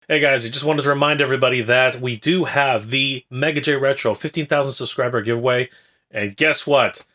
Hey guys, I just wanted to remind everybody that we do have the Mega J Retro 15,000 subscriber giveaway. And guess what?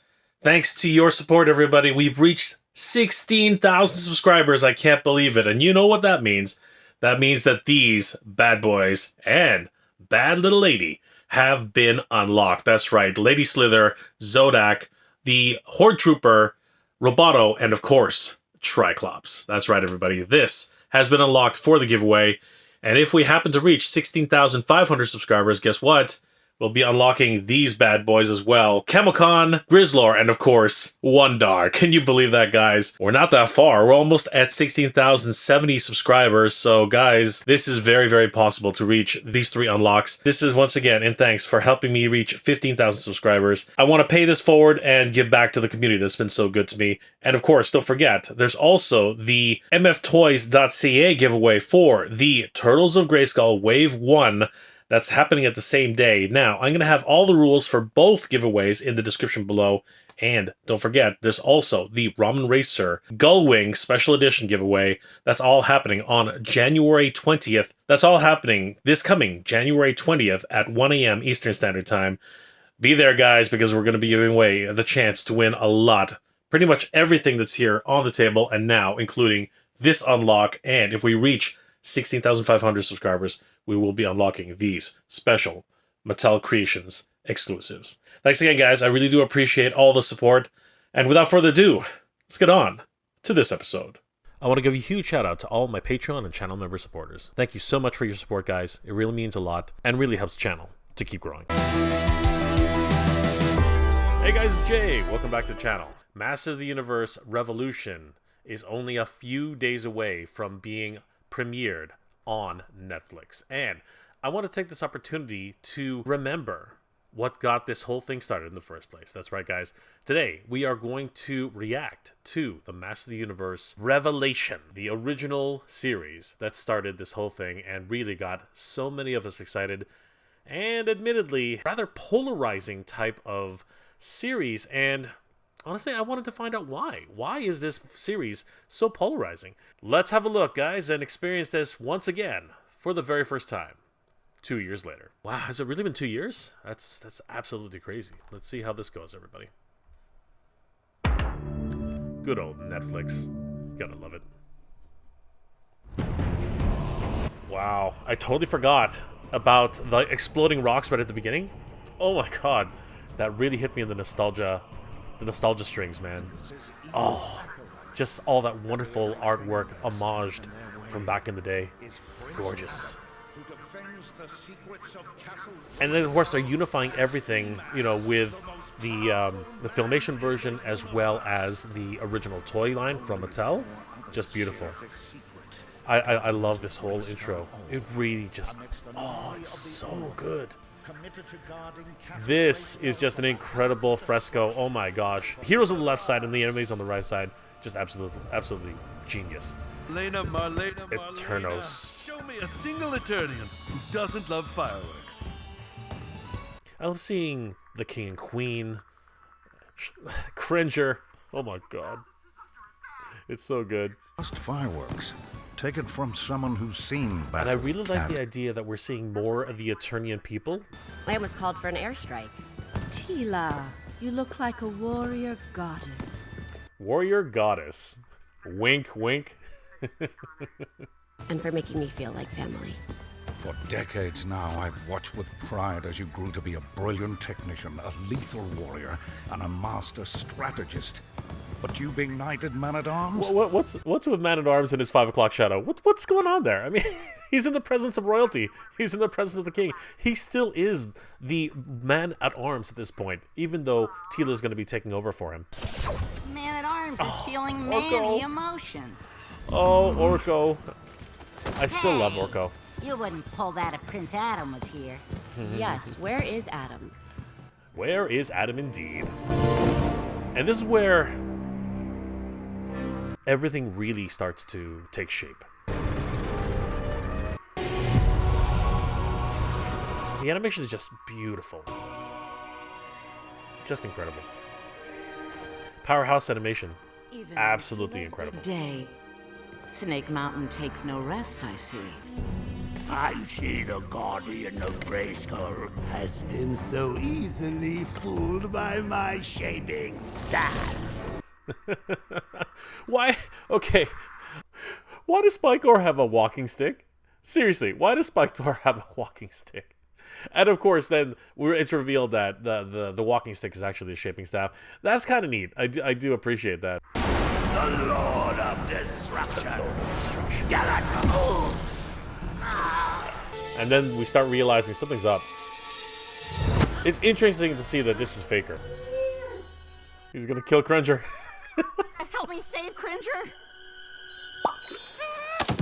Thanks to your support, everybody, we've reached 16,000 subscribers. I can't believe it. And you know what that means? That means that these bad boys and bad little lady have been unlocked. That's right. Lady Slither, Zodak, the Horde Trooper, Roboto, and of course, Triclops. That's right, everybody. This has been unlocked for the giveaway. And if we happen to reach 16,500 subscribers, guess what? We'll be unlocking these bad boys as well. Chemicon, Grizzlor, and of course, Wondar. Can you believe that, guys? We're not that far. We're almost at 16,070 subscribers. So, guys, this is very, very possible to reach these 3 unlocks. This is, once again, in thanks for helping me reach 15,000 subscribers. I want to pay this forward and give back to the community that's been so good to me. And of course, don't forget, there's also the mftoys.ca giveaway for the Turtles of Grayskull Wave 1. That's happening at the same day. Now, I'm going to have all the rules for both giveaways in the description below. And don't forget, there's also the Ramen Racer Gullwing Special Edition giveaway. That's all happening on January 20th. That's all happening this coming January 20th at 1 a.m. Eastern Standard Time. Be there, guys, because we're going to be giving away the chance to win a lot. Pretty much everything that's here on the table, and now including this unlock. And if we reach 16,500 subscribers, we will be unlocking these special Mattel Creations exclusives. Thanks again, guys. I really do appreciate all the support. And without further ado, let's get on to this episode. I want to give a huge shout out to all my Patreon and channel member supporters. Thank you so much for your support, guys. It really means a lot and really helps the channel to keep growing. Hey guys, it's Jay. Welcome back to the channel. Masters of the Universe Revolution is only a few days away from being premiered on Netflix. And I want to take this opportunity to remember what got this whole thing started in the first place. That's right, guys. Today, we are going to react to the Masters of the Universe Revelation, the original series that started this whole thing and really got so many of us excited, and admittedly, rather polarizing type of series. And honestly, I wanted to find out why. Why is this series so polarizing? Let's have a look, guys, and experience this once again for the very first time 2 years later. Wow, has it really been 2 years? That's absolutely crazy. Let's see how this goes, everybody. Good old Netflix. Gotta love it. Wow, I totally forgot about the exploding rocks right at the beginning. Oh my god, that really hit me in the nostalgia strings, man. Oh, just all that wonderful artwork homaged from back in the day. Gorgeous. And then, of course, they're unifying everything, you know, with the Filmation version as well as the original toy line from Mattel. Just beautiful. I love this whole intro. It really just, oh, it's so good. This is just an incredible fresco. Oh my gosh. Heroes on the left side and the enemies on the right side. Just absolutely genius. Eternos. Show me a single Eternian who doesn't love fireworks. I love seeing the king and queen. Cringer. Oh my god. It's so good. Just fireworks. Take it from someone who's seen battle. And I really like the idea that we're seeing more of the Eternian people. I almost called for an airstrike. Tila, you look like a warrior goddess. Warrior goddess. Wink, wink. And for making me feel like family. For decades now, I've watched with pride as you grew to be a brilliant technician, a lethal warrior, and a master strategist. But you being knighted man-at-arms? What's with man-at-arms in his 5 o'clock shadow? What's going on there? I mean, he's in the presence of royalty. He's in the presence of the king. He still is the man-at-arms at this point, even though Tila's going to be taking over for him. Man-at-arms is feeling many emotions. Oh, Orko. I still love Orko. You wouldn't pull that if Prince Adam was here. Yes, where is Adam? Where is Adam indeed? And this is where everything really starts to take shape. The animation is just beautiful. Just incredible. Powerhouse animation. Absolutely incredible. Day. Snake Mountain takes no rest, I see. I see the Guardian of Grayskull has been so easily fooled by my shaping staff. Why? Okay. Why does Spikor have a walking stick? Seriously, why does Spikor have a walking stick? And of course, then it's revealed that the walking stick is actually a shaping staff. That's kind of neat. I do appreciate that. The Lord of Destruction. Skeleton. And then we start realizing something's up. It's interesting to see that this is Faker. He's gonna kill Cringer. Help me save Cringer.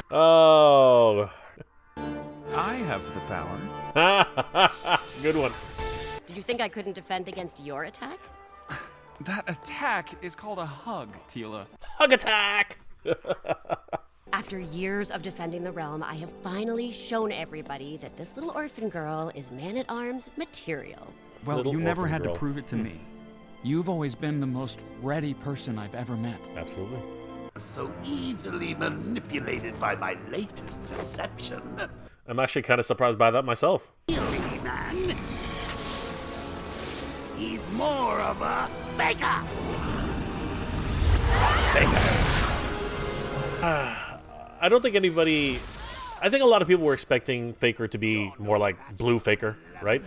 Oh. I have the power. Good one. Did you think I couldn't defend against your attack? That attack is called a hug, Tila. Hug attack! After years of defending the realm, I have finally shown everybody that this little orphan girl is man-at-arms material. Well, Little you never orphan had girl. to prove it to me. You've always been the most ready person I've ever met. Absolutely. So easily manipulated by my latest deception. I'm actually kind of surprised by that myself. Really, man? He's more of a faker. I don't think anybody... I think a lot of people were expecting Faker to be more like Blue Faker, right?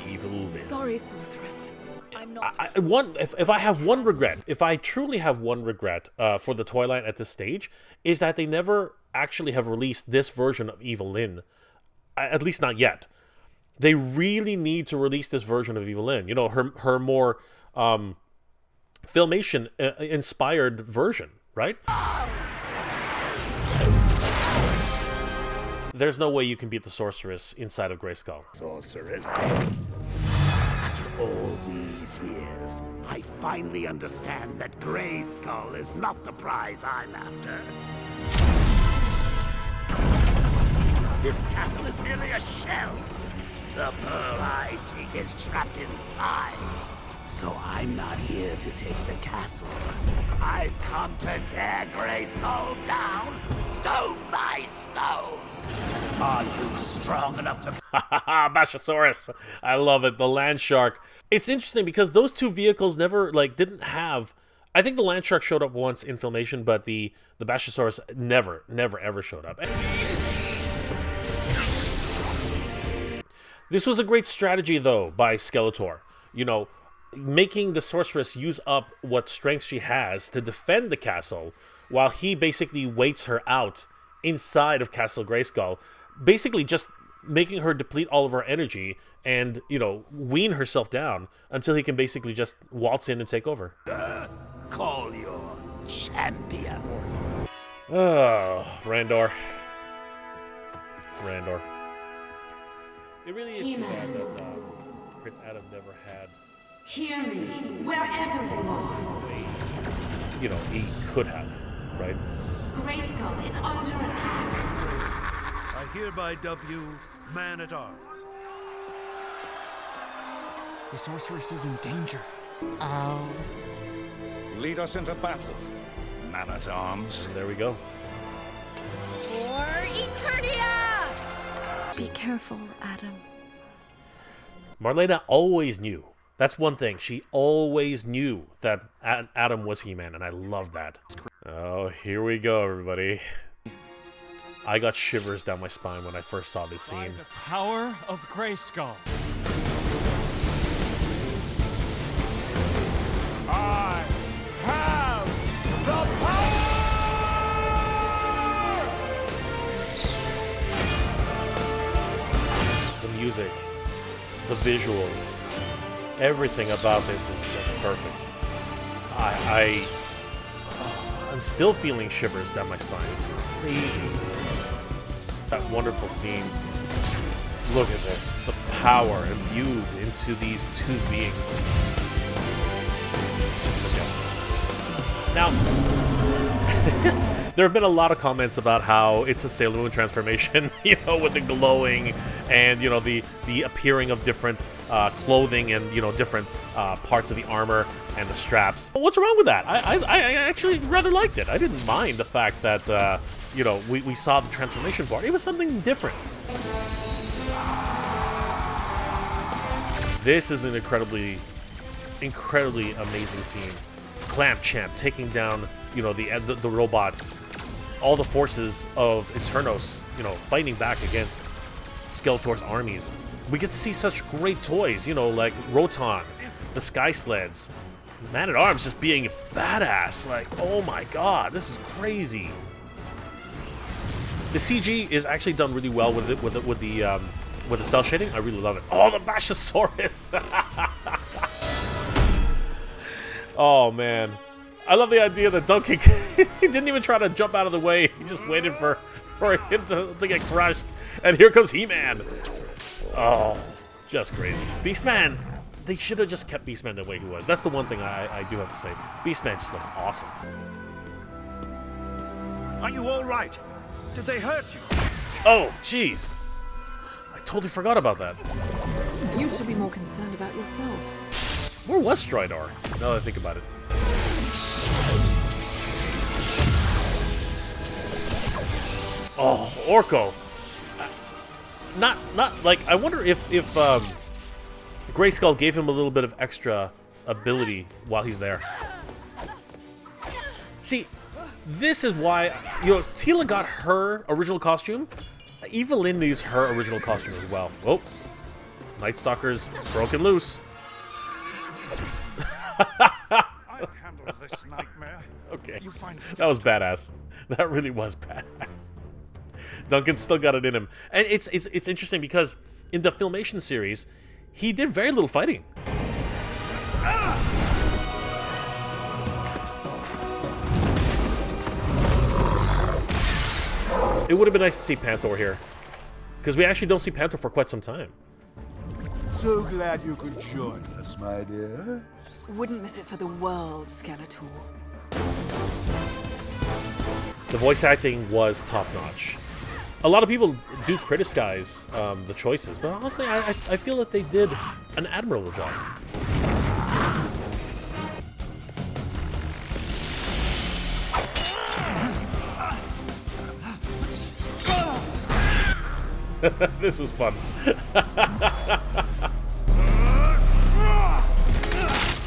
Evil Lynn. Sorry, sorceress. If I have one regret, if I truly have one regret for the toy line at this stage, is that they never actually have released this version of Evil Lynn. At least not yet. They really need to release this version of Evil Lynn. You know, her more Filmation inspired version, right? There's no way you can beat the sorceress inside of Grayskull. Sorceress. After all these years, I finally understand that Grayskull is not the prize I'm after. This castle is merely a shell. The pearl I seek is trapped inside. So I'm not here to take the castle. I've come to tear Grayskull down, stone by stone. Are you strong enough to... Bashosaurus. I love it. The land shark. It's interesting because those two vehicles never, didn't have... I think the land shark showed up once in Filmation, but the Bashosaurus never, ever showed up. This was a great strategy, though, by Skeletor. You know, making the sorceress use up what strength she has to defend the castle, while he basically waits her out inside of Castle Grayskull, basically just making her deplete all of her energy and, you know, wean herself down until he can basically just waltz in and take over. Call your champion. Oh, Randor. It really is too bad that Prince Adam never had... Hear me, wherever you are. You know, he could have, right? Grayskull is under attack. I hereby dub you Man-at-Arms. The sorceress is in danger. Oh. Lead us into battle, man-at-arms. And there we go. For Eternia! Be careful, Adam. Marlena always knew. That's one thing. She always knew that Adam was He-Man, and I love that. Oh, here we go, everybody. I got shivers down my spine when I first saw this scene. By the power of Grayskull. I have the power! The music, the visuals, everything about this is just perfect. I'm still feeling shivers down my spine. It's crazy. That wonderful scene. Look at this. The power imbued into these two beings. It's just majestic. Now, there have been a lot of comments about how it's a Sailor Moon transformation, you know, with the glowing and, you know, the appearing of different clothing and, you know, different parts of the armor and the straps. What's wrong with that? I actually rather liked it. I didn't mind the fact that, you know, we saw the transformation bar. It was something different. This is an incredibly amazing scene. Clamp Champ taking down, you know, the robots, all the forces of Eternos, you know, fighting back against Skeletor's armies. We get to see such great toys, you know, like Roton, the Sky Sleds, Man-at-Arms just being badass. Like, oh my god, this is crazy. The CG is actually done really well with the cell shading. I really love it. Oh, the Bashosaurus! Oh man, I love the idea that Donkey he didn't even try to jump out of the way. He just waited for him to get crushed. And here comes He-Man. Oh, just crazy. Beastman. They should have just kept Beastman the way he was. That's the one thing I do have to say. Beastman just looked awesome. Are you all right? Did they hurt you? Oh, jeez. I totally forgot about that. You should be more concerned about yourself. Where was Stridor? Now that I think about it. Oh, Orko. Not like, I wonder if Grayskull gave him a little bit of extra ability while he's there. See, this is why, you know, Teela got her original costume. Evelyn needs her original costume as well. Oh, Night Stalker's broken loose. I'll handle this nightmare. Okay, that was badass. That really was badass. Duncan's still got it in him, and it's interesting because in the Filmation series, he did very little fighting. It would have been nice to see Panther here, because we actually don't see Panther for quite some time. So glad you could join us, my dear. Wouldn't miss it for the world, Skeletor. The voice acting was top-notch. A lot of people do criticize the choices, but honestly, I feel that they did an admirable job. This was fun.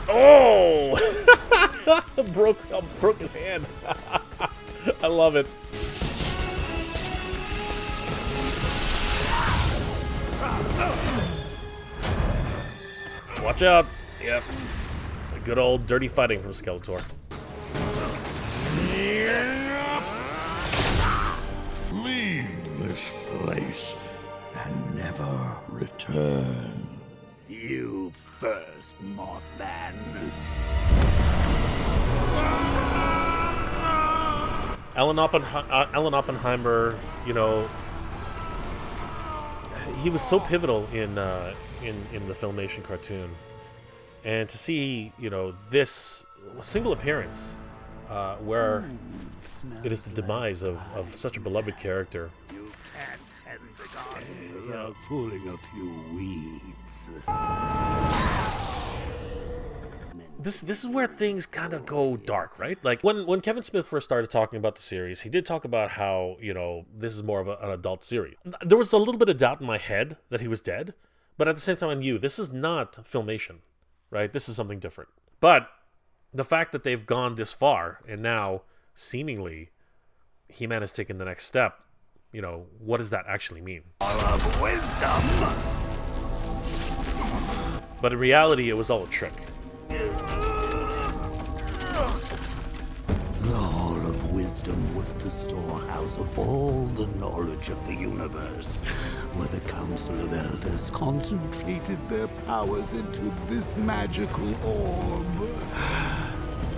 Oh! broke his hand. I love it. Watch out. Yep. A good old dirty fighting from Skeletor. Leave this place and never return. You first, Mossman. Alan Oppenheimer, you know, he was so pivotal in the Filmation cartoon, and to see, you know, this single appearance where it is the demise of such a beloved character. You can't tend the garden without pulling a few weeds. This is where things kind of go dark, right? Like when Kevin Smith first started talking about the series, he did talk about how, you know, this is more of an adult series. There was a little bit of doubt in my head that he was dead, but at the same time I knew this is not Filmation, right? This is something different. But the fact that they've gone this far and now seemingly He-Man has taken the next step, you know, what does that actually mean? Of wisdom. But in reality, it was all a trick. The Hall of Wisdom was the storehouse of all the knowledge of the universe, where the Council of Elders concentrated their powers into this magical orb.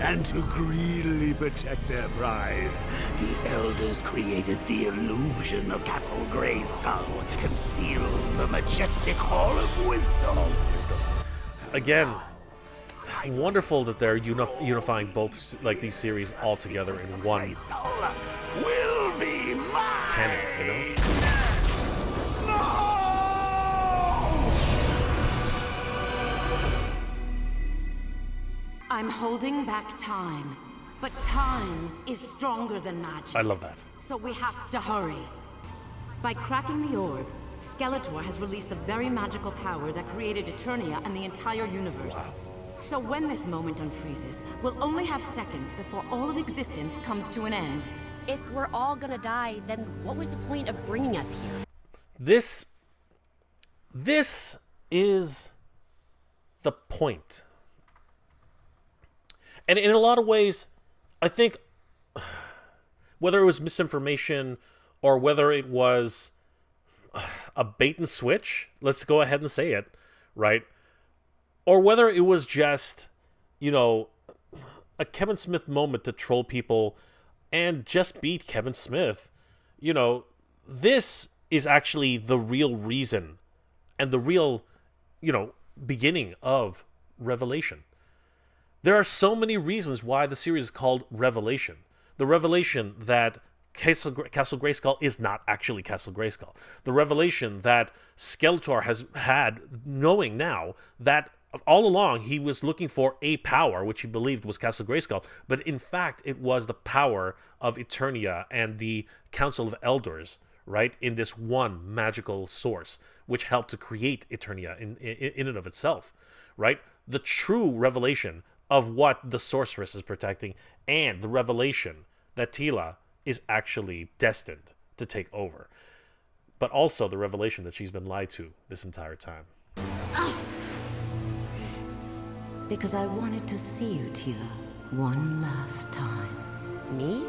And to greedily protect their prize, the Elders created the illusion of Castle Grayskull, concealed the majestic Hall of Wisdom. Again, wonderful that they're unifying both like these series all together in one Will be mine. canon, you know? I'm holding back time. But time is stronger than magic. I love that. So we have to hurry. By cracking the orb, Skeletor has released the very magical power that created Eternia and the entire universe. So when this moment unfreezes, we'll only have seconds before all of existence comes to an end. If we're all gonna die, then what was the point of bringing us here? This is the point. And in a lot of ways, I think whether it was misinformation or whether it was a bait and switch, let's go ahead and say it, right? Or whether it was just, you know, a Kevin Smith moment to troll people and just beat Kevin Smith. You know, this is actually the real reason and the real, you know, beginning of Revelation. There are so many reasons why the series is called Revelation. The revelation that Castle Grayskull is not actually Castle Grayskull. The revelation that Skeletor has had, knowing now that all along he was looking for a power, which he believed was Castle Grayskull, but in fact it was the power of Eternia and the Council of Elders, right, in this one magical source, which helped to create Eternia in and of itself, right? The true revelation of what the sorceress is protecting, and the revelation that Tila is actually destined to take over. But also the revelation that she's been lied to this entire time. Because I wanted to see you, Tila, one last time. Me?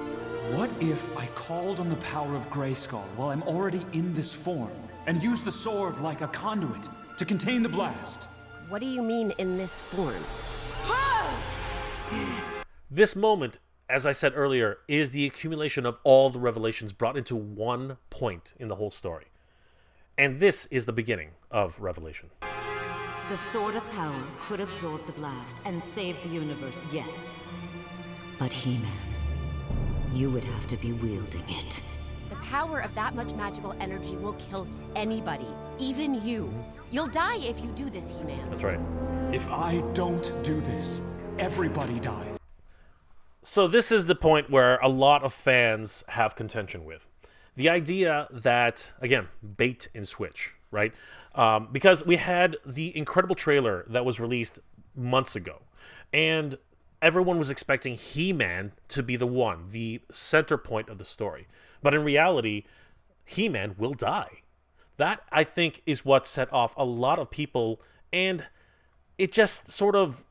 What if I called on the power of Grayskull while I'm already in this form, and used the sword like a conduit to contain the blast? What do you mean in this form? This moment, as I said earlier, is the accumulation of all the revelations brought into one point in the whole story. And this is the beginning of Revelation. The Sword of Power could absorb the blast and save the universe, yes. But He-Man, you would have to be wielding it. The power of that much magical energy will kill anybody, even you. You'll die if you do this, He-Man. That's right. If I don't do this, everybody dies. So this is the point where a lot of fans have contention with. The idea that, again, bait and switch, right? Because we had the incredible trailer that was released months ago, and everyone was expecting He-Man to be the one, the center point of the story. But in reality, He-Man will die. That, I think, is what set off a lot of people, and it just sort of...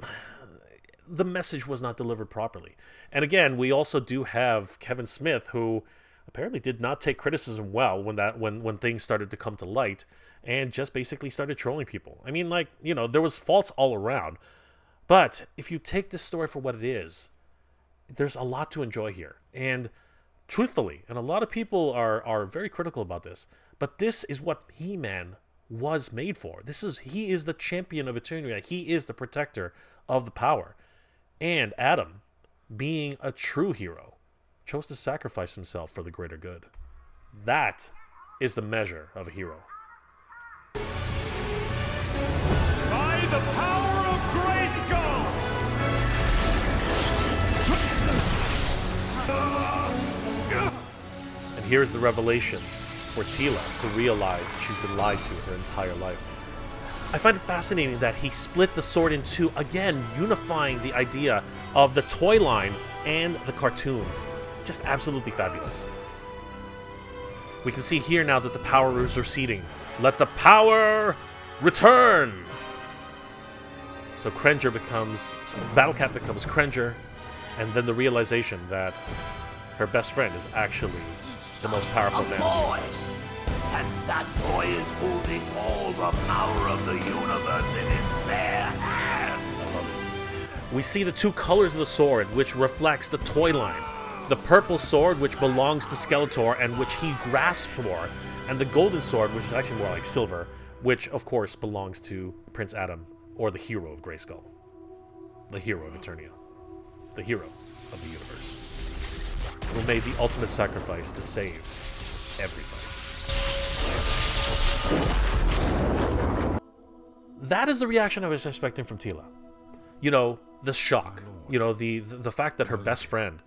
the message was not delivered properly. And again, we also do have Kevin Smith, who apparently did not take criticism well when things started to come to light, and just basically started trolling people. I mean, like, you know, there was faults all around. But if you take this story for what it is, there's a lot to enjoy here. And truthfully, and a lot of people are very critical about this, but this is what He-Man was made for. He is the champion of Eternia. He is the protector of the power. And Adam, being a true hero, chose to sacrifice himself for the greater good. That is the measure of a hero. By the power of Grayskull! And here's the revelation for Tila to realize that she's been lied to her entire life. I find it fascinating that he split the sword in two, again, unifying the idea of the toy line and the cartoons. Just absolutely fabulous. We can see here now that the power is receding. Let the power return! So Battle Cat becomes Krenger, and then the realization that her best friend is actually the most powerful man in the universe. And that boy is holding all the power of the universe in his bare hands. I love it. We see the two colors of the sword, which reflects the toy line. The purple sword, which belongs to Skeletor and which he grasps for, and the golden sword, which is actually more like silver, which of course belongs to Prince Adam, or the hero of Grayskull. The hero of Eternia. The hero of the universe. Who made the ultimate sacrifice to save everybody. That is the reaction I was expecting from Tila. you know, the shock, you know, the fact that her best friend,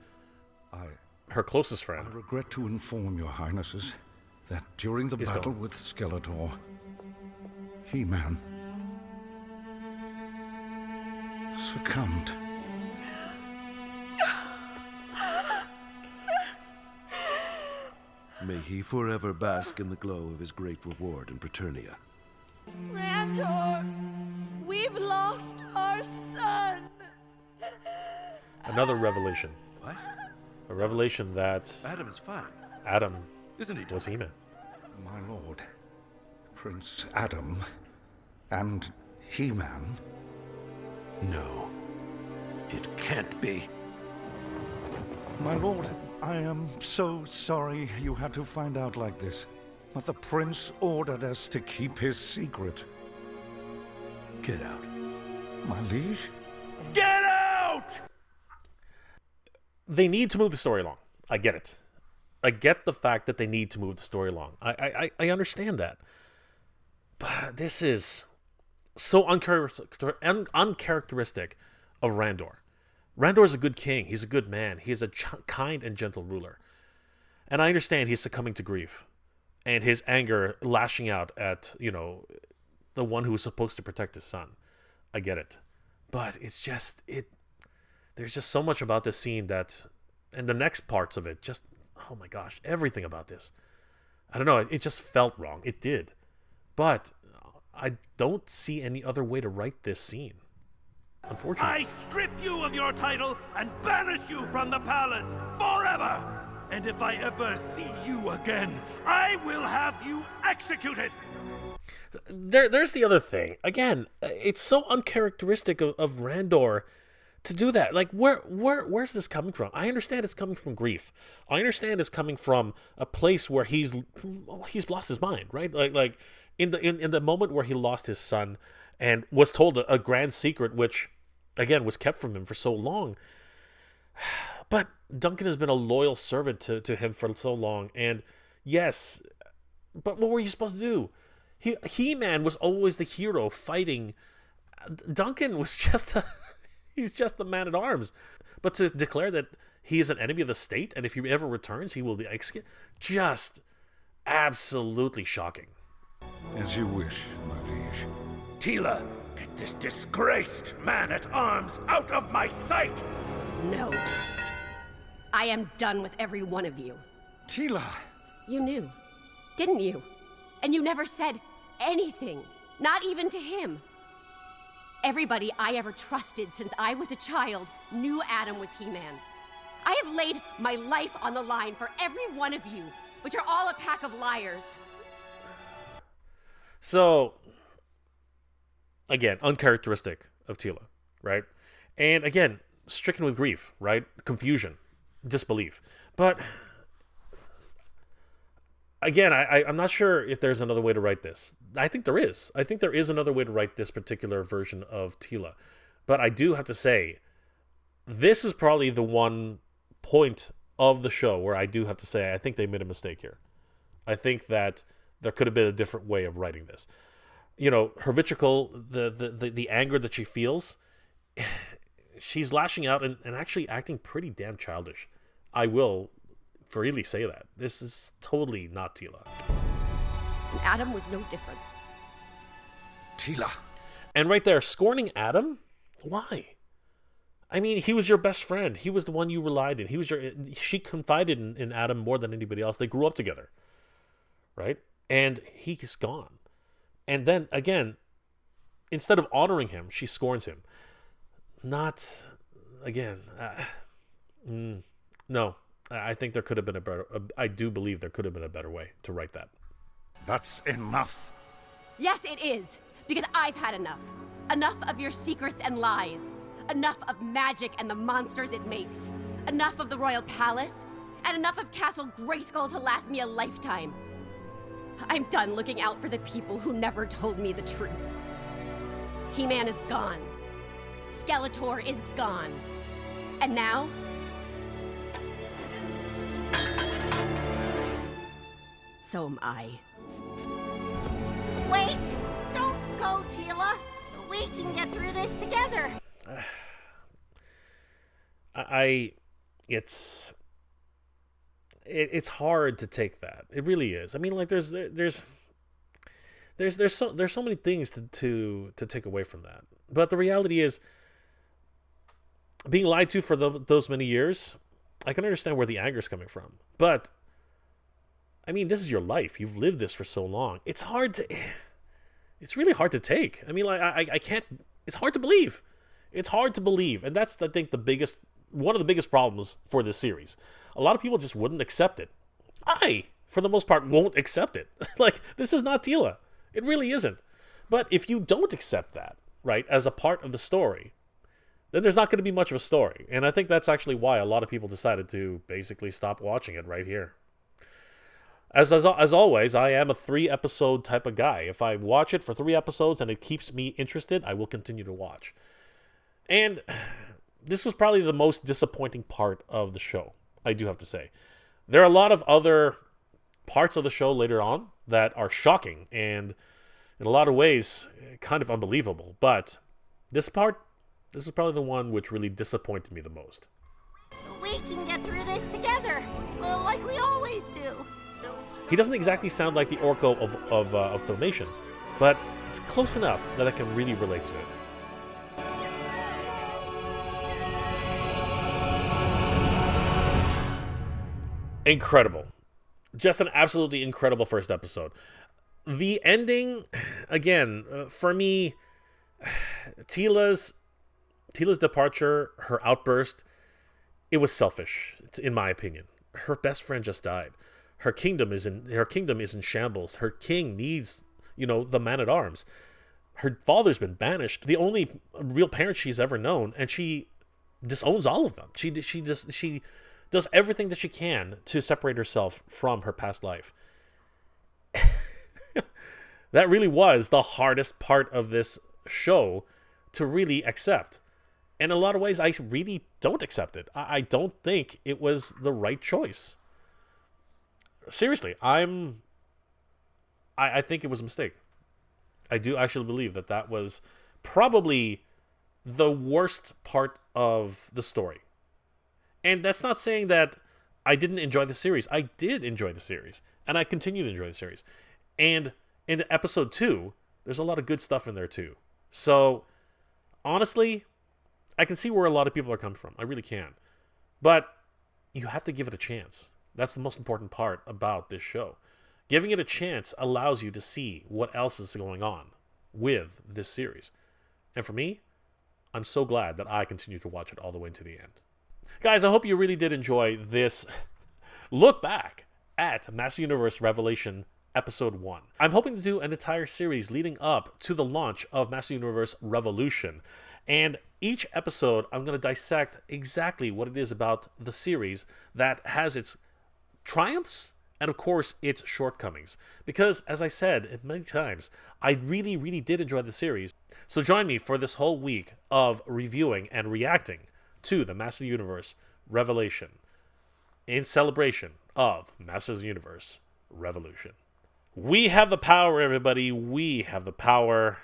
her closest friend, I regret to inform your highnesses that during the battle with Skeletor, He-Man succumbed. May he forever bask in the glow of his great reward in Preternia. Randor, we've lost our son. another revelation. What? A revelation that Adam is fine. Adam Isn't he? was He-Man. My lord, Prince Adam and He-Man? No. It can't be. My lord, I am so sorry you had to find out like this. But the prince ordered us to keep his secret. Get out. My liege? Get out! They need to move the story along. I get it. I get the fact that they need to move the story along. I understand that. But this is so uncharacteristic of Randor. Randor is a good king. He's a good man. He is a kind and gentle ruler. And I understand he's succumbing to grief. And his anger lashing out at, you know, the one who was supposed to protect his son. I get it. But it's just, there's just so much about this scene that, and the next parts of it, just, oh my gosh, everything about this. I don't know, it just felt wrong. It did. But I don't see any other way to write this scene. Unfortunately. I strip you of your title and banish you from the palace forever! And if I ever see you again, I will have you executed! There's the other thing. Again, it's so uncharacteristic of Randor to do that. Like, where's this coming from? I understand it's coming from grief. I understand it's coming from a place where he's lost his mind, right? Like in the moment where he lost his son and was told a grand secret, which again was kept from him for so long. But Duncan has been a loyal servant to him for so long, and yes, but what were you supposed to do? He-Man was always the hero fighting. Duncan was he's just the man-at-arms. But to declare that he is an enemy of the state, and if he ever returns, he will be executed, just absolutely shocking. As you wish, my liege. Tila, get this disgraced man-at-arms out of my sight! No. I am done with every one of you. Tila! You knew, didn't you? And you never said anything, not even to him. Everybody I ever trusted since I was a child knew Adam was He-Man. I have laid my life on the line for every one of you, but you're all a pack of liars. So, again, uncharacteristic of Tila, right? And again, stricken with grief, right? Confusion, disbelief. But again, I'm not sure if there's another way to write this. I think there is. I think there is another way to write this particular version of Tila. But I do have to say, this is probably the one point of the show where I do have to say I think they made a mistake here. I think that there could have been a different way of writing this. You know, her vitriol, the anger that she feels, she's lashing out and actually acting pretty damn childish. I will freely say that. This is totally not Tila. Adam was no different. Tila! And right there, scorning Adam? Why? I mean, he was your best friend. He was the one you relied in. She confided in Adam more than anybody else. They grew up together. Right? And he's gone. And then, again, instead of honoring him, she scorns him. Not, again, no. I think there could have been a better, I do believe there could have been a better way to write that. That's enough. Yes, it is. Because I've had enough. Enough of your secrets and lies. Enough of magic and the monsters it makes. Enough of the royal palace. And enough of Castle Grayskull to last me a lifetime. I'm done looking out for the people who never told me the truth. He-Man is gone. Skeletor is gone. And now, so am I. Wait! Don't go, Tila! We can get through this together! it's hard to take that. It really is. I mean, like there's so many things to take away from that. But the reality is, being lied to for those many years, I can understand where the anger is coming from. But I mean, this is your life. You've lived this for so long. It's really hard to take. I mean, like I can't. It's hard to believe. It's hard to believe, and that's, I think, one of the biggest problems for this series. A lot of people just wouldn't accept it. I, for the most part, won't accept it. Like, this is not Tila. It really isn't. But if you don't accept that, right, as a part of the story, then there's not going to be much of a story. And I think that's actually why a lot of people decided to basically stop watching it right here. As always, I am a 3-episode type of guy. If I watch it for 3 episodes and it keeps me interested, I will continue to watch. And this was probably the most disappointing part of the show, I do have to say. There are a lot of other parts of the show later on that are shocking and, in a lot of ways, kind of unbelievable. But this is probably the one which really disappointed me the most. We can get through this together, like we always do. He doesn't exactly sound like the Orko of Filmation, but it's close enough that I can really relate to it. Incredible. Just an absolutely incredible first episode. The ending, again, for me, Tila's departure, her outburst, it was selfish, in my opinion. Her best friend just died. Her kingdom is in shambles. Her king needs, the man-at-arms. Her father's been banished, the only real parent she's ever known, and she disowns all of them. She does everything that she can to separate herself from her past life. That really was the hardest part of this show to really accept. In a lot of ways, I really don't accept it. I don't think it was the right choice. Seriously, I think it was a mistake. I do actually believe that was probably the worst part of the story. And that's not saying that I didn't enjoy the series. I did enjoy the series, and I continue to enjoy the series. And in episode 2, there's a lot of good stuff in there too. So, honestly, I can see where a lot of people are coming from. I really can. But you have to give it a chance. That's the most important part about this show. Giving it a chance allows you to see what else is going on with this series. And for me, I'm so glad that I continue to watch it all the way to the end. Guys, I hope you really did enjoy this look back at Master Universe Revelation Episode 1. I'm hoping to do an entire series leading up to the launch of Master Universe Revolution. And each episode, I'm going to dissect exactly what it is about the series that has its triumphs and, of course, its shortcomings. Because, as I said many times, I really, really did enjoy the series. So join me for this whole week of reviewing and reacting to the Master Universe Revelation in celebration of Master Universe Revolution. We have the power, everybody. We have the power.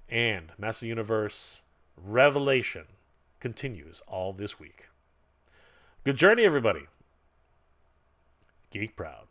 And Master Universe Revelation continues all this week. Good journey, everybody. Geek proud.